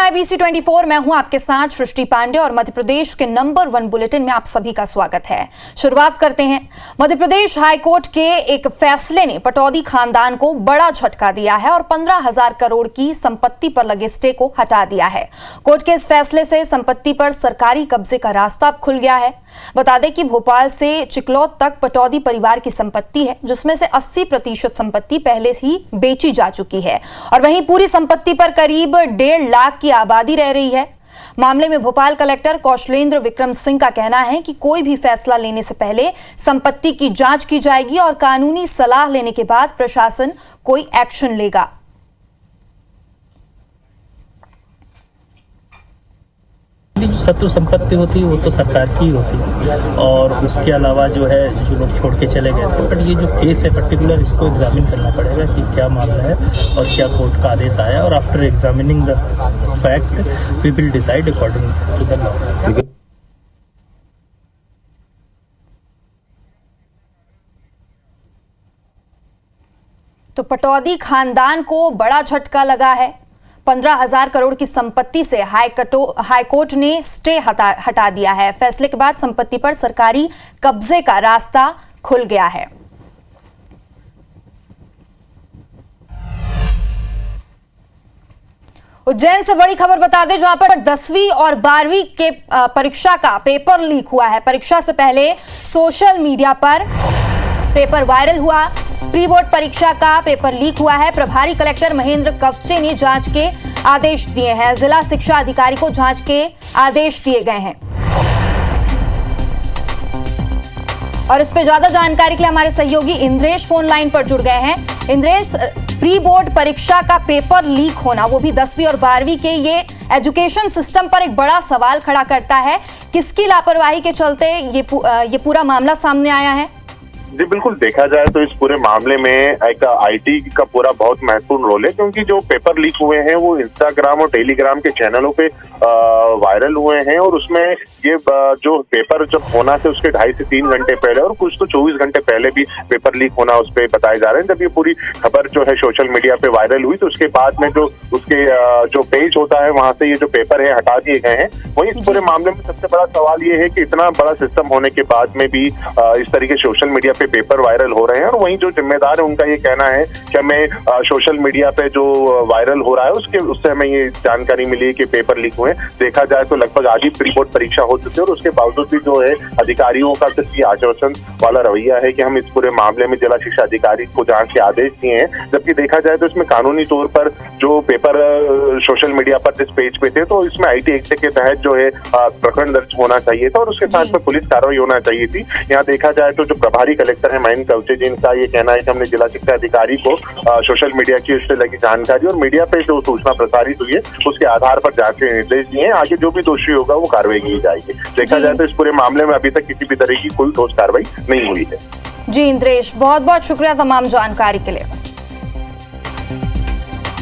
है BC24। मैं हूं आपके साथ सृष्टि पांडे और मध्य प्रदेश के नंबर 1 बुलेटिन में आप सभी का स्वागत है। शुरुआत करते हैं। मध्य प्रदेश हाईकोर्ट के एक फैसले ने पटौदी खानदान को बड़ा झटका दिया है और 15,000 करोड़ की संपत्ति पर लगे स्टे को हटा दिया है। कोर्ट के इस फैसले से संपत्ति पर सरकारी कब्जे का रास्ता खुल गया है। बता दें कि भोपाल से चिकलौत तक पटौदी परिवार की संपत्ति है, जिसमें से 80% संपत्ति पहले ही बेची जा चुकी है और वहीं पूरी संपत्ति पर करीब 1.5 लाख की आबादी रह रही है। मामले में भोपाल कलेक्टर कौशलेंद्र विक्रम सिंह का कहना है कि कोई भी फैसला लेने से पहले संपत्ति की जांच की जाएगी और कानूनी सलाह लेने के बाद प्रशासन कोई एक्शन लेगा। जो शत्रु संपत्ति होती है वो तो सरकार की ही होती है और उसके अलावा जो है जो लोग छोड़ के चले गए थे। बट ये जो केस है पर्टिकुलर, इसको एग्जामिन करना पड़ेगा कि क्या मामला है और क्या कोर्ट का आदेश आया, और after examining the fact we will decide according to the law. तो पटौदी खानदान को बड़ा झटका लगा है। 15,000 करोड़ की संपत्ति से हाईकोर्ट ने स्टे हटा दिया है। फैसले के बाद संपत्ति पर सरकारी कब्जे का रास्ता खुल गया है। उज्जैन से बड़ी खबर बता दें, जहां पर 10वीं और 12वीं के परीक्षा का पेपर लीक हुआ है। परीक्षा से पहले सोशल मीडिया पर पेपर वायरल हुआ। प्री बोर्ड परीक्षा का पेपर लीक हुआ है। प्रभारी कलेक्टर महेंद्र कवचे ने जांच के आदेश दिए हैं। जिला शिक्षा अधिकारी को जांच के आदेश दिए गए हैं। और इस पे ज्यादा जानकारी के लिए हमारे सहयोगी इंद्रेश फोन लाइन पर जुड़ गए हैं। इंद्रेश, प्री बोर्ड परीक्षा का पेपर लीक होना, वो भी 10वीं और 12वीं के, ये एजुकेशन सिस्टम पर एक बड़ा सवाल खड़ा करता है। किसकी लापरवाही के चलते ये पूरा मामला सामने आया है? जी बिल्कुल, देखा जाए तो इस पूरे मामले में एक आईटी का पूरा बहुत महत्वपूर्ण रोल है, क्योंकि जो पेपर लीक हुए हैं वो इंस्टाग्राम और टेलीग्राम के चैनलों पे वायरल हुए हैं और उसमें ये जो पेपर जब होना थे उसके 2.5 से 3 घंटे पहले और कुछ तो 24 घंटे पहले भी पेपर लीक होना उस पे बताए जा रहे हैं। जब ये पूरी खबर जो है सोशल मीडिया पे वायरल हुई तो उसके बाद में जो उसके जो पेज होता है वहां से ये जो पेपर है हटा दिए गए हैं। वहीं इस पूरे मामले में सबसे बड़ा सवाल ये है कि इतना बड़ा सिस्टम होने के बाद में भी इस तरीके सोशल मीडिया पे पेपर वायरल हो रहे हैं, और वहीं जो जिम्मेदार है उनका ये कहना है कि हमें सोशल मीडिया पे जो वायरल हो रहा है उससे हमें ये जानकारी मिली कि पेपर लीक हुए। देखा जाए तो लगभग आधी प्री बोर्ड परीक्षा हो चुकी है और उसके बावजूद भी जो है अधिकारियों का सिर्फ ये आश्वासन वाला रवैया है कि हम इस पूरे मामले में जिला शिक्षा अधिकारी को जांच के आदेश दिए हैं। जबकि देखा जाए तो इसमें कानूनी तौर पर जो पेपर सोशल मीडिया पर जिस पेज पे थे तो इसमें IT एक्ट के तहत जो है प्रकरण दर्ज होना चाहिए था और उसके साथ में पुलिस कार्रवाई होना चाहिए थी। यहाँ देखा जाए तो जो प्रभारी कलेक्टर है महेंद्र कवचे जी, इनका ये कहना है कि हमने जिला शिक्षा अधिकारी को सोशल मीडिया की उससे लगी जानकारी और मीडिया पे जो सूचना प्रसारित हुई है उसके आधार पर जांच के निर्देश दिए हैं। आगे जो भी दोषी होगा वो कार्रवाई की जाएगी। देखा जाए तो इस पूरे मामले में अभी तक किसी भी तरह की कोई ठोस कार्रवाई नहीं हुई है। जी इंद्रेश, बहुत बहुत शुक्रिया तमाम जानकारी के लिए।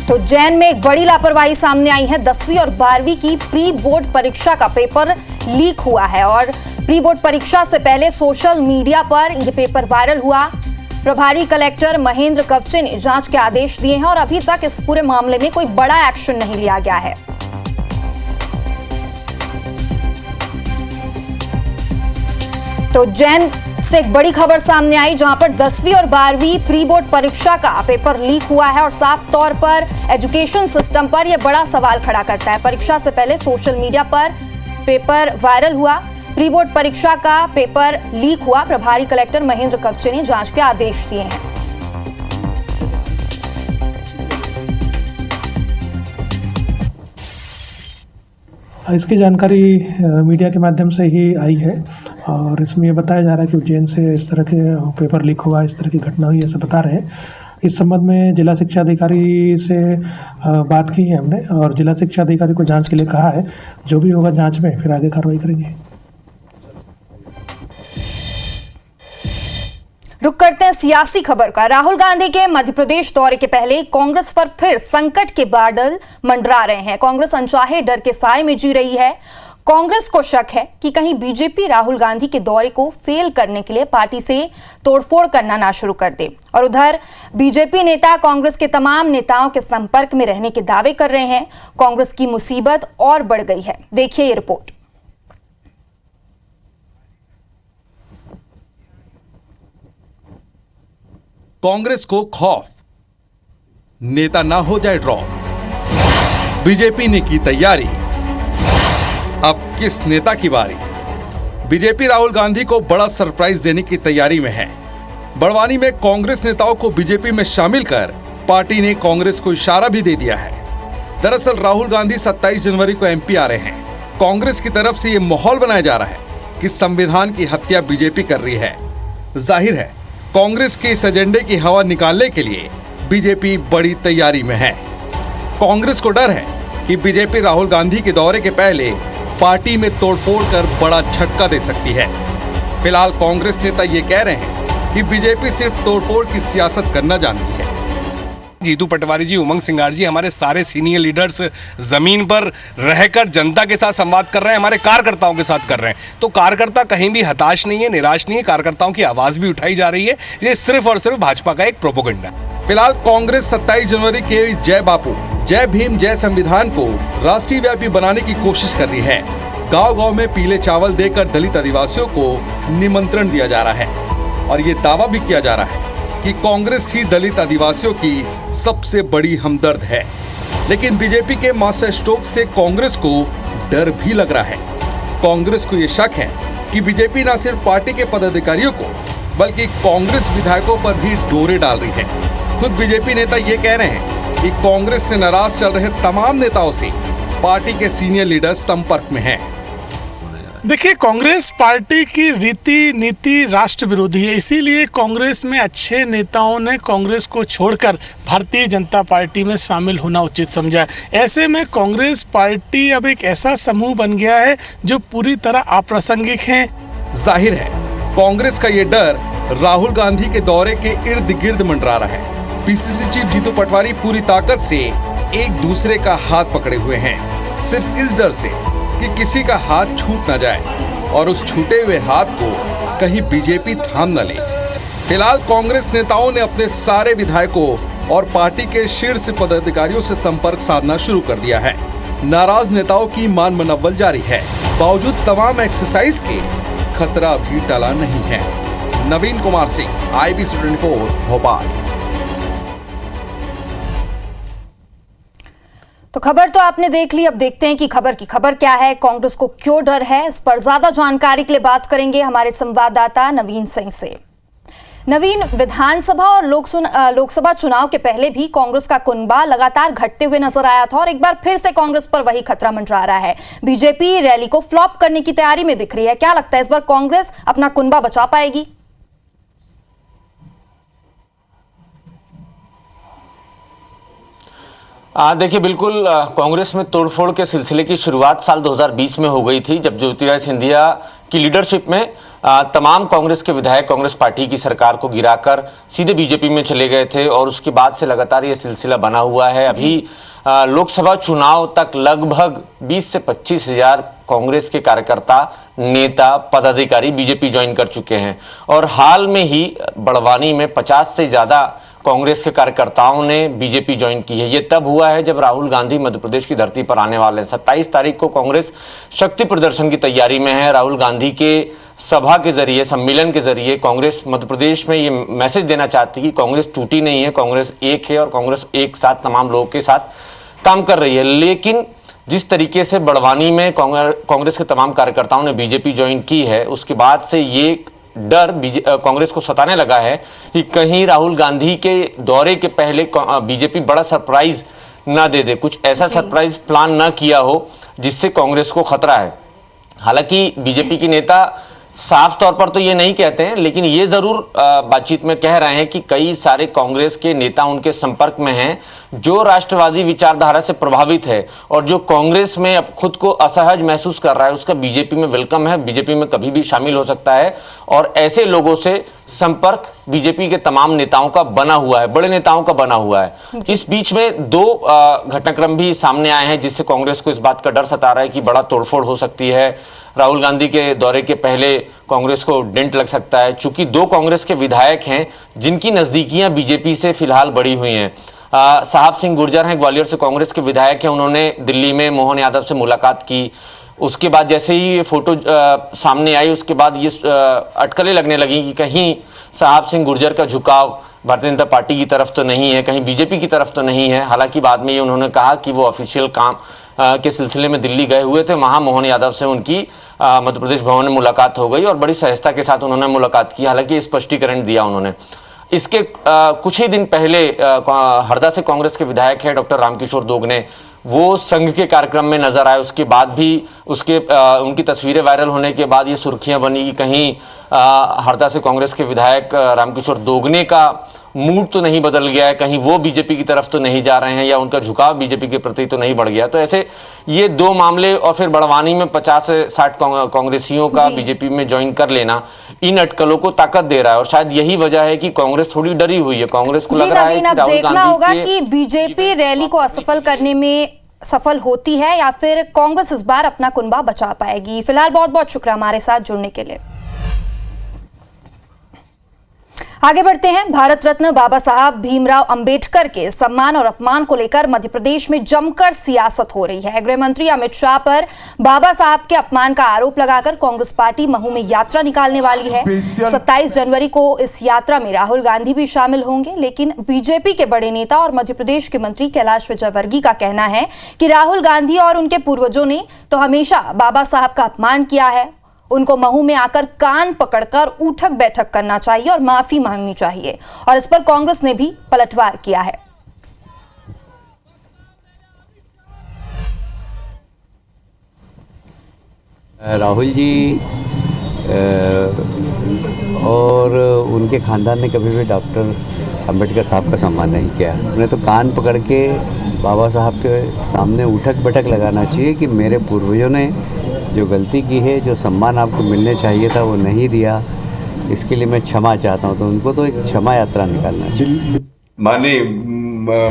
तो उज्जैन में एक बड़ी लापरवाही सामने आई है। 10वीं और 12वीं की प्री बोर्ड परीक्षा का पेपर लीक हुआ है और प्री बोर्ड परीक्षा से पहले सोशल मीडिया पर यह पेपर वायरल हुआ। प्रभारी कलेक्टर महेंद्र कवचे ने जांच के आदेश दिए हैं और अभी तक इस पूरे मामले में कोई बड़ा एक्शन नहीं लिया गया है। तो उज्जैन से एक बड़ी खबर सामने आई, जहां पर 10वीं और 12वीं प्री बोर्ड परीक्षा का पेपर लीक हुआ है और साफ तौर पर एजुकेशन सिस्टम पर यह बड़ा सवाल खड़ा करता है। परीक्षा से पहले सोशल मीडिया पर पेपर वायरल हुआ। प्री बोर्ड परीक्षा का पेपर लीक हुआ। प्रभारी कलेक्टर महेंद्र कवचे ने जांच के आदेश दिए हैं। इसकी जानकारी मीडिया के माध्यम से ही आई है और इसमें ये बताया जा रहा है कि उज्जैन से इस तरह के पेपर लीक हुआ, इस तरह की घटना हुई, ऐसे बता रहे हैं। इस संबंध में जिला शिक्षा अधिकारी से बात की है हमने और जिला शिक्षा अधिकारी को जांच के लिए कहा है। जो भी होगा जांच में फिर आगे कार्रवाई करेंगे। रुक करते हैं सियासी खबर का। राहुल गांधी के मध्य प्रदेश दौरे के पहले कांग्रेस पर फिर संकट के बादल मंडरा रहे हैं। कांग्रेस अनचाहे डर के साए में जी रही है। कांग्रेस को शक है कि कहीं बीजेपी राहुल गांधी के दौरे को फेल करने के लिए पार्टी से तोड़फोड़ करना ना शुरू कर दे। और उधर बीजेपी नेता कांग्रेस के तमाम नेताओं के संपर्क में रहने के दावे कर रहे हैं। कांग्रेस की मुसीबत और बढ़ गई है। देखिए ये रिपोर्ट। कांग्रेस को खौफ, नेता ना हो जाए ड्रॉप। बीजेपी ने की तैयारी, अब किस नेता की बारी? बीजेपी राहुल गांधी को बड़ा सरप्राइज देने की तैयारी में है। बड़वानी में कांग्रेस नेताओं को बीजेपी में शामिल कर पार्टी ने कांग्रेस को इशारा भी दे दिया है। दरअसल राहुल गांधी 27 जनवरी को एमपी आ रहे हैं। कांग्रेस की तरफ से यह माहौल बनाया जा रहा है कि संविधान की हत्या बीजेपी कर रही है। जाहिर है कांग्रेस के इस एजेंडे की हवा निकालने के लिए बीजेपी बड़ी तैयारी में है। कांग्रेस को डर है कि बीजेपी राहुल गांधी के दौरे के पहले पार्टी में तोड़फोड़ कर बड़ा झटका दे सकती है। फिलहाल कांग्रेस नेता ये कह रहे हैं कि बीजेपी सिर्फ तोड़फोड़ की सियासत करना जानती है। जीतू पटवारी जी, उमंग सिंगार जी, हमारे सारे सीनियर लीडर्स जमीन पर रहकर जनता के साथ संवाद कर रहे हैं, हमारे कार्यकर्ताओं के साथ कर रहे हैं। तो कार्यकर्ता कहीं भी हताश नहीं है, निराश नहीं है। कार्यकर्ताओं की आवाज भी उठाई जा रही है। ये सिर्फ और सिर्फ भाजपा का एक प्रोपोगंडा है। फिलहाल कांग्रेस 27 जनवरी के जय बापू, जय भीम, जय संविधान को राष्ट्रीय व्यापी बनाने की कोशिश कर रही है। गांव-गांव में पीले चावल देकर दलित आदिवासियों को निमंत्रण दिया जा रहा है और ये दावा भी किया जा रहा है कि कांग्रेस ही दलित आदिवासियों की सबसे बड़ी हमदर्द है। लेकिन बीजेपी के मास्टर स्ट्रोक से कांग्रेस को डर भी लग रहा है। कांग्रेस को यह शक है कि बीजेपी न सिर्फ पार्टी के पदाधिकारियों को बल्कि कांग्रेस विधायकों पर भी डोरे डाल रही है। खुद बीजेपी नेता ये कह रहे हैं कि कांग्रेस से नाराज चल रहे तमाम नेताओं से पार्टी के सीनियर लीडर संपर्क में हैं। देखिए, कांग्रेस पार्टी की रीति नीति राष्ट्र विरोधी है। इसीलिए कांग्रेस में अच्छे नेताओं ने कांग्रेस को छोड़कर भारतीय जनता पार्टी में शामिल होना उचित समझा। ऐसे में कांग्रेस पार्टी अब एक ऐसा समूह बन गया है जो पूरी तरह अप्रासंगिक है। जाहिर है कांग्रेस का ये डर राहुल गांधी के दौरे के इर्द गिर्द मंडरा रहा है। पीसीसी चीफ जीतू पटवारी पूरी ताकत से एक दूसरे का हाथ पकड़े हुए हैं, सिर्फ इस डर से कि किसी का हाथ छूट न जाए और उस छूटे हुए हाथ को कहीं बीजेपी थाम न ले। फिलहाल कांग्रेस नेताओं ने अपने सारे विधायकों और पार्टी के शीर्ष पदाधिकारियों से संपर्क साधना शुरू कर दिया है। नाराज नेताओं की मान मनव्वल जारी है। बावजूद तमाम एक्सरसाइज के खतरा भी टला नहीं है। नवीन कुमार सिंह, IBC 24, भोपाल। तो खबर तो आपने देख ली। अब देखते हैं कि खबर की खबर क्या है, कांग्रेस को क्यों डर है। इस पर ज्यादा जानकारी के लिए बात करेंगे हमारे संवाददाता नवीन सिंह से। नवीन, विधानसभा और लोकसभा चुनाव के पहले भी कांग्रेस का कुनबा लगातार घटते हुए नजर आया था और एक बार फिर से कांग्रेस पर वही खतरा मंडरा रहा है। बीजेपी रैली को फ्लॉप करने की तैयारी में दिख रही है। क्या लगता है इस बार कांग्रेस अपना कुनबा बचा पाएगी? देखिए, बिल्कुल कांग्रेस में तोड़फोड़ के सिलसिले की शुरुआत साल 2020 में हो गई थी, जब ज्योतिरादित्य सिंधिया की लीडरशिप में तमाम कांग्रेस के विधायक कांग्रेस पार्टी की सरकार को गिराकर सीधे बीजेपी में चले गए थे और उसके बाद से लगातार ये सिलसिला बना हुआ है। अभी लोकसभा चुनाव तक लगभग 20 से 25 हजार कांग्रेस के कार्यकर्ता, नेता, पदाधिकारी बीजेपी ज्वाइन कर चुके हैं और हाल में ही बड़वानी में 50 से ज़्यादा कांग्रेस के कार्यकर्ताओं ने बीजेपी ज्वाइन की है। ये तब हुआ है जब राहुल गांधी मध्य प्रदेश की धरती पर आने वाले हैं। 27 तारीख को कांग्रेस शक्ति प्रदर्शन की तैयारी में है। राहुल गांधी के सभा के जरिए, सम्मेलन के जरिए कांग्रेस मध्य प्रदेश में ये मैसेज देना चाहती है कि कांग्रेस टूटी नहीं है, कांग्रेस एक है और कांग्रेस एक साथ तमाम लोगों के साथ काम कर रही है। लेकिन जिस तरीके से बड़वानी में कांग्रेस के तमाम कार्यकर्ताओं ने बीजेपी ज्वाइन की है, उसके बाद से ये डर कांग्रेस को सताने लगा है कि कहीं राहुल गांधी के दौरे के पहले बीजेपी बड़ा सरप्राइज ना दे दे, कुछ ऐसा सरप्राइज प्लान ना किया हो जिससे कांग्रेस को खतरा है। हालांकि बीजेपी के नेता साफ तौर पर तो ये नहीं कहते हैं, लेकिन ये जरूर बातचीत में कह रहे हैं कि कई सारे कांग्रेस के नेता उनके संपर्क में हैं जो राष्ट्रवादी विचारधारा से प्रभावित है और जो कांग्रेस में अब खुद को असहज महसूस कर रहा है, उसका बीजेपी में वेलकम है, बीजेपी में कभी भी शामिल हो सकता है और ऐसे लोगों से संपर्क बीजेपी के तमाम नेताओं का बना हुआ है, बड़े नेताओं का बना हुआ है। इस बीच में दो घटनाक्रम भी सामने आए हैं जिससे कांग्रेस को इस बात का डर सता रहा है कि बड़ा तोड़फोड़ हो सकती है। राहुल गांधी के दौरे के पहले कांग्रेस को डेंट लग सकता है, चूंकि दो कांग्रेस के विधायक हैं जिनकी नजदीकियां बीजेपी से फिलहाल बढ़ी हुई हैं। साहब सिंह गुर्जर हैं, ग्वालियर से कांग्रेस के विधायक हैं, उन्होंने दिल्ली में मोहन यादव से मुलाकात की। उसके बाद जैसे ही ये फोटो सामने आई उसके बाद ये अटकलें लगने लगी कि कहीं साहब सिंह गुर्जर का झुकाव भारतीय जनता पार्टी की तरफ तो नहीं है, कहीं बीजेपी की तरफ तो नहीं है। हालांकि बाद में ये उन्होंने कहा कि वो ऑफिशियल काम के सिलसिले में दिल्ली गए हुए थे, वहाँ मोहन यादव से उनकी मध्य प्रदेश भवन में मुलाकात हो गई और बड़ी सहजता के साथ उन्होंने मुलाकात की। हालांकि स्पष्टीकरण दिया उन्होंने। इसके कुछ ही दिन पहले हरदा से कांग्रेस के विधायक है डॉक्टर रामकिशोर दोगने, वो संघ के कार्यक्रम में नजर आए। उसके बाद भी उनकी तस्वीरें वायरल होने के बाद ये सुर्खियां बनी कि कहीं हरदा से कांग्रेस के विधायक रामकिशोर दोगने का मूड तो नहीं बदल गया है, कहीं वो बीजेपी की तरफ तो नहीं जा रहे हैं या उनका झुकाव बीजेपी के प्रति तो नहीं बढ़ गया। तो ऐसे ये दो मामले और फिर बड़वानी में 50 से 60 कांग्रेसियों का बीजेपी में ज्वाइन कर लेना इन अटकलों को ताकत दे रहा है और शायद यही वजह है कि कांग्रेस थोड़ी डरी हुई है। कांग्रेस को लग रहा है कि राहुल देखना होगा गांधी कि बीजेपी रैली को असफल करने में सफल होती है या फिर कांग्रेस इस बार अपना कुनबा बचा पाएगी। फिलहाल बहुत बहुत शुक्रिया हमारे साथ जुड़ने के लिए। आगे बढ़ते हैं। भारत रत्न बाबा साहब भीमराव अंबेडकर के सम्मान और अपमान को लेकर मध्य प्रदेश में जमकर सियासत हो रही है। गृह मंत्री अमित शाह पर बाबा साहब के अपमान का आरोप लगाकर कांग्रेस पार्टी महू में यात्रा निकालने वाली है। 27 जनवरी को इस यात्रा में राहुल गांधी भी शामिल होंगे, लेकिन बीजेपी के बड़े नेता और मध्य प्रदेश के मंत्री कैलाश विजयवर्गीय का कहना है कि राहुल गांधी और उनके पूर्वजों ने तो हमेशा बाबा साहब का अपमान किया है, उनको महू में आकर कान पकड़कर उठक बैठक करना चाहिए और माफी मांगनी चाहिए। और इस पर कांग्रेस ने भी पलटवार किया है। राहुल जी और उनके खानदान ने कभी भी डॉक्टर अंबेडकर साहब का सम्मान नहीं किया। उन्हें तो कान पकड़ के बाबा साहब के सामने उठक बैठक लगाना चाहिए कि मेरे पूर्वजों ने जो गलती की है, जो सम्मान आपको मिलने चाहिए था वो नहीं दिया, इसके लिए मैं क्षमा चाहता हूँ। तो उनको तो एक क्षमा यात्रा निकालना चाहिए। माननीय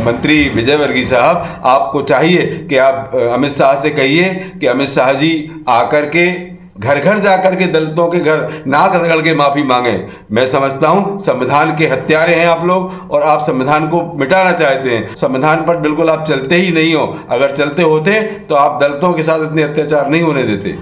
मंत्री विजयवर्गीय साहब, आपको चाहिए कि आप अमित शाह से कहिए कि अमित शाह जी आकर के घर घर जाकर के दलितों के घर नाक रगड़ के माफी मांगे। मैं समझता हूं संविधान के हत्यारे हैं आप लोग और आप संविधान को मिटाना चाहते हैं। संविधान पर बिल्कुल आप चलते ही नहीं हो। अगर चलते होते तो आप दलितों के साथ इतने अत्याचार नहीं होने देते।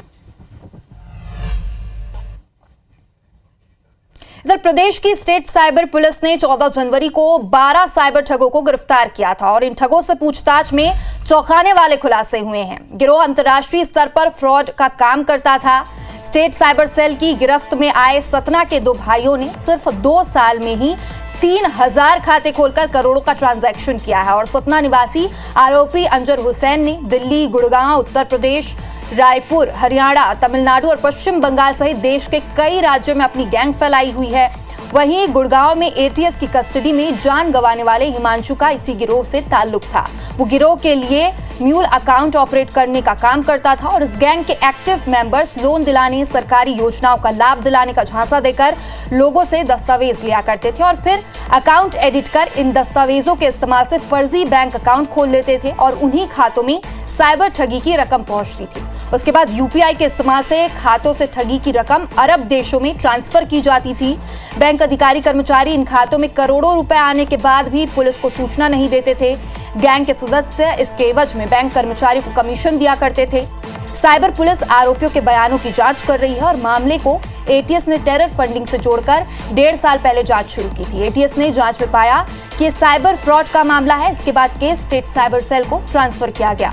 इधर प्रदेश की स्टेट साइबर पुलिस ने 14 जनवरी को 12 साइबर ठगों को गिरफ्तार किया था और इन ठगों से पूछताछ में चौंकाने वाले खुलासे हुए हैं। गिरोह अंतर्राष्ट्रीय स्तर पर फ्रॉड का काम करता था। स्टेट साइबर सेल की गिरफ्त में आए सतना के दो भाइयों ने सिर्फ 2 साल में ही 3000 खाते खोलकर करोड़ों का ट्रांजैक्शन किया है। और सतना निवासी आरोपी अंजर हुसैन ने दिल्ली, गुड़गांव, उत्तर प्रदेश, रायपुर, हरियाणा, तमिलनाडु और पश्चिम बंगाल सहित देश के कई राज्यों में अपनी गैंग फैलाई हुई है। वहीं गुड़गांव में एटीएस की कस्टडी में जान गंवाने वाले हिमांशु का इसी गिरोह से ताल्लुक था। वो गिरोह के लिए म्यूल अकाउंट ऑपरेट करने का काम करता था और इस गैंग के एक्टिव मेंबर्स लोन दिलाने, सरकारी योजनाओं का लाभ दिलाने का झांसा देकर लोगों से दस्तावेज लिया करते थे और फिर अकाउंट एडिट कर इन दस्तावेजों के इस्तेमाल से फर्जी बैंक अकाउंट खोल लेते थे और उन्हीं खातों में साइबर ठगी की रकम पहुंचती थी। उसके बाद यूपीआई के इस्तेमाल से खातों से ठगी की रकम अरब देशों में ट्रांसफर की जाती थी। बैंक अधिकारी कर्मचारी इन खातों में करोड़ों रुपए आने के बाद भी पुलिस को सूचना नहीं देते थे। गैंग के सदस्य इसके एवज में बैंक कर्मचारी को कमीशन दिया करते थे। साइबर पुलिस आरोपियों के बयानों की जांच कर रही है और मामले को एटीएस ने टेरर फंडिंग से जोड़कर 1.5 साल पहले जांच शुरू की थी। एटीएस ने जांच में पाया कि साइबर फ्रॉड का मामला है। इसके बाद केस स्टेट साइबर सेल को ट्रांसफर किया गया।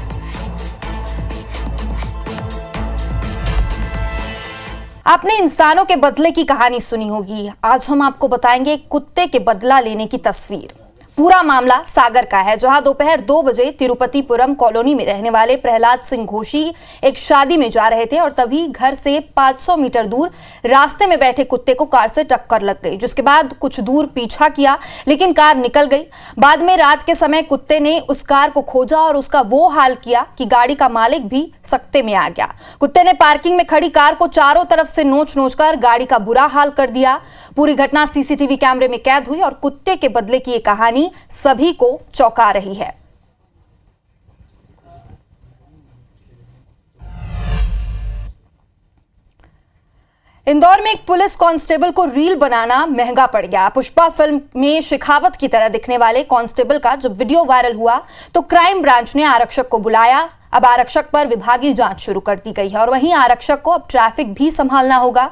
आपने इंसानों के बदले की कहानी सुनी होगी। आज हम आपको बताएंगे कुत्ते के बदला लेने की तस्वीर। पूरा मामला सागर का है, जहां दोपहर 2 बजे तिरुपतिपुरम कॉलोनी में रहने वाले प्रहलाद सिंह घोषी एक शादी में जा रहे थे और तभी घर से 500 मीटर दूर रास्ते में बैठे कुत्ते को कार से टक्कर लग गई, जिसके बाद कुछ दूर पीछा किया लेकिन कार निकल गई। बाद में रात के समय कुत्ते ने उस कार को खोजा और उसका वो हाल किया कि गाड़ी का मालिक भी सकते में आ गया। कुत्ते ने पार्किंग में खड़ी कार को चारों तरफ से नोच कर गाड़ी का बुरा हाल कर दिया। पूरी घटना सीसीटीवी कैमरे में कैद हुई और कुत्ते के बदले की ये कहानी सभी को चौंका रही है। इंदौर में एक पुलिस कांस्टेबल को रील बनाना महंगा पड़ गया। पुष्पा फिल्म में शेखावत की तरह दिखने वाले कांस्टेबल का जब वीडियो वायरल हुआ तो क्राइम ब्रांच ने आरक्षक को बुलाया। अब आरक्षक पर विभागीय जांच शुरू कर दी गई है और वहीं आरक्षक को अब ट्रैफिक भी संभालना होगा।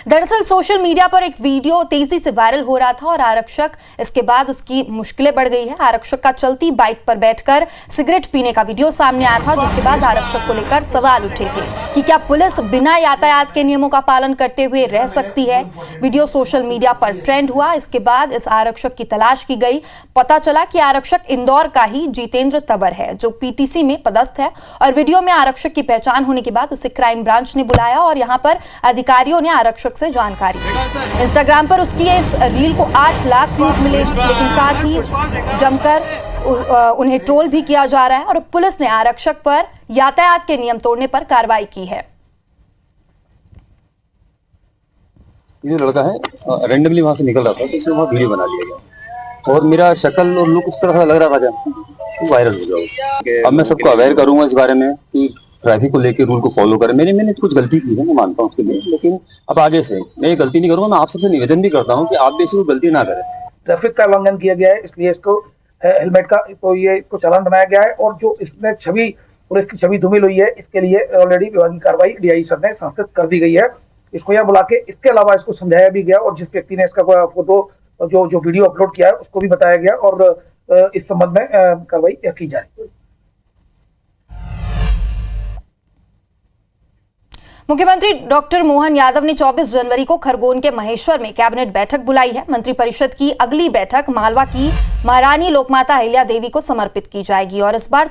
दरअसल सोशल मीडिया पर एक वीडियो तेजी से वायरल हो रहा था और आरक्षक इसके बाद उसकी मुश्किलें बढ़ गई है। आरक्षक का चलती बाइक पर बैठकर सिगरेट पीने का वीडियो सामने आया था, जिसके बाद आरक्षक को लेकर सवाल उठे थे कि क्या पुलिस बिना यातायात के नियमों का पालन करते हुए रह सकती है। वीडियो सोशल मीडिया पर ट्रेंड हुआ। इसके बाद इस आरक्षक की तलाश की गई। पता चला कि आरक्षक इंदौर का ही जितेंद्र तंवर है, जो पीटीसी में पदस्थ है और वीडियो में आरक्षक की पहचान होने के बाद उसे क्राइम ब्रांच ने बुलाया और यहाँ पर अधिकारियों ने आरक्षक से जानकारी दी। इंस्टाग्राम पर उसकी इस रील को 8 लाख व्यूज मिले, लेकिन साथ ही जमकर उन्हें ट्रोल भी किया जा रहा है और पुलिस ने आरक्षक पर यातायात के नियम तोड़ने पर कार्रवाई की है। ये लड़का है रैंडमली वहां से निकल रहा था तो इसने वहां वीडियो बना लिया गया और मेरा शक्ल और लुक उस तरह लग रहा था तो वायरल हो जाओ। अब मैं सबको अवेयर करूंगा इस बारे में कि ट्रैफिक को लेकर रूल को फॉलो करें। मैंने कुछ गलती की है, मैं मानता हूँ उसके लिए, लेकिन अब आगे से मैं ये गलती नहीं करूंगा। मैं आप सबसे निवेदन भी करता हूँ कि आप भी इसको गलती ना करें। ट्रैफिक का उल्लंघन किया गया है, इसलिए इसको हेलमेट का तो ये इसको चालान बनाया गया है और जो इसमें छवि पुलिस की छवि धूमिल हुई है, इसके लिए ऑलरेडी विभागीय कार्रवाई डीआई सर ने संस्कृत कर दी गई है। इसको यहाँ बुला के इसके अलावा इसको समझाया भी गया और जिस व्यक्ति ने इसका फोटो जो वीडियो अपलोड किया है उसको भी बताया गया और इस संबंध में कार्रवाई की जाए। मुख्यमंत्री डॉक्टर मोहन यादव ने 24 जनवरी को खरगोन के महेश्वर में कैबिनेट बैठक बुलाई है। मंत्रिपरिषद की अगली बैठक मालवा की महारानी लोकमाता अहिल्या देवी को समर्पित की जाएगी और इस बार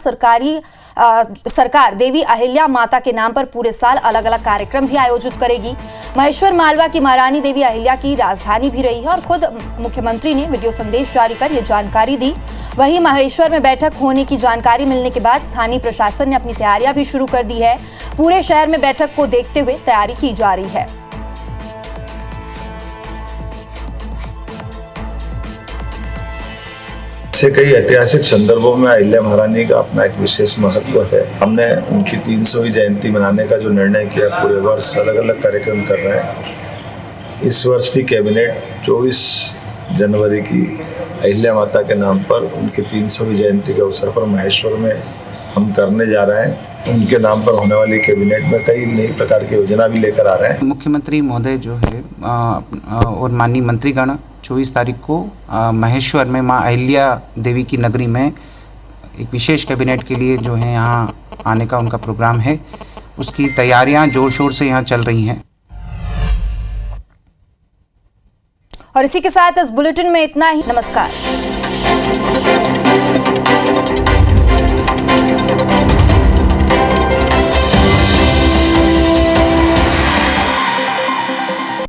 सरकार देवी अहिल्या माता के नाम पर पूरे साल अलग अलग कार्यक्रम भी आयोजित करेगी। महेश्वर मालवा की महारानी देवी अहिल्या की राजधानी भी रही है और खुद मुख्यमंत्री ने वीडियो संदेश जारी कर ये जानकारी दी। वहीं महेश्वर में बैठक होने की जानकारी मिलने के बाद स्थानीय प्रशासन ने अपनी तैयारियां भी शुरू कर दी है। पूरे शहर में बैठक को देखते हुए तैयारी की जा रही है। से कई ऐतिहासिक संदर्भों में अहिल्या महारानी का अपना एक विशेष महत्व है। हमने उनकी 300वीं जयंती मनाने का जो निर्णय किया, पूरे वर्ष अलग अलग कार्यक्रम कर रहे हैं। इस वर्ष की कैबिनेट 24 जनवरी की अहिल्या माता के नाम पर उनकी 300वीं जयंती के अवसर पर महेश्वर में हम करने जा रहे हैं। उनके नाम पर होने वाली कैबिनेट में कई नई प्रकार की योजना भी लेकर आ रहे हैं। मुख्यमंत्री महोदय जो है और माननीय मंत्रीगण 24 तारीख को महेश्वर में मां अहिल्या देवी की नगरी में एक विशेष कैबिनेट के लिए जो है यहाँ आने का उनका प्रोग्राम है। उसकी तैयारियां जोर शोर से यहाँ चल रही हैं। और इसी के साथ इस बुलेटिन में इतना ही। नमस्कार।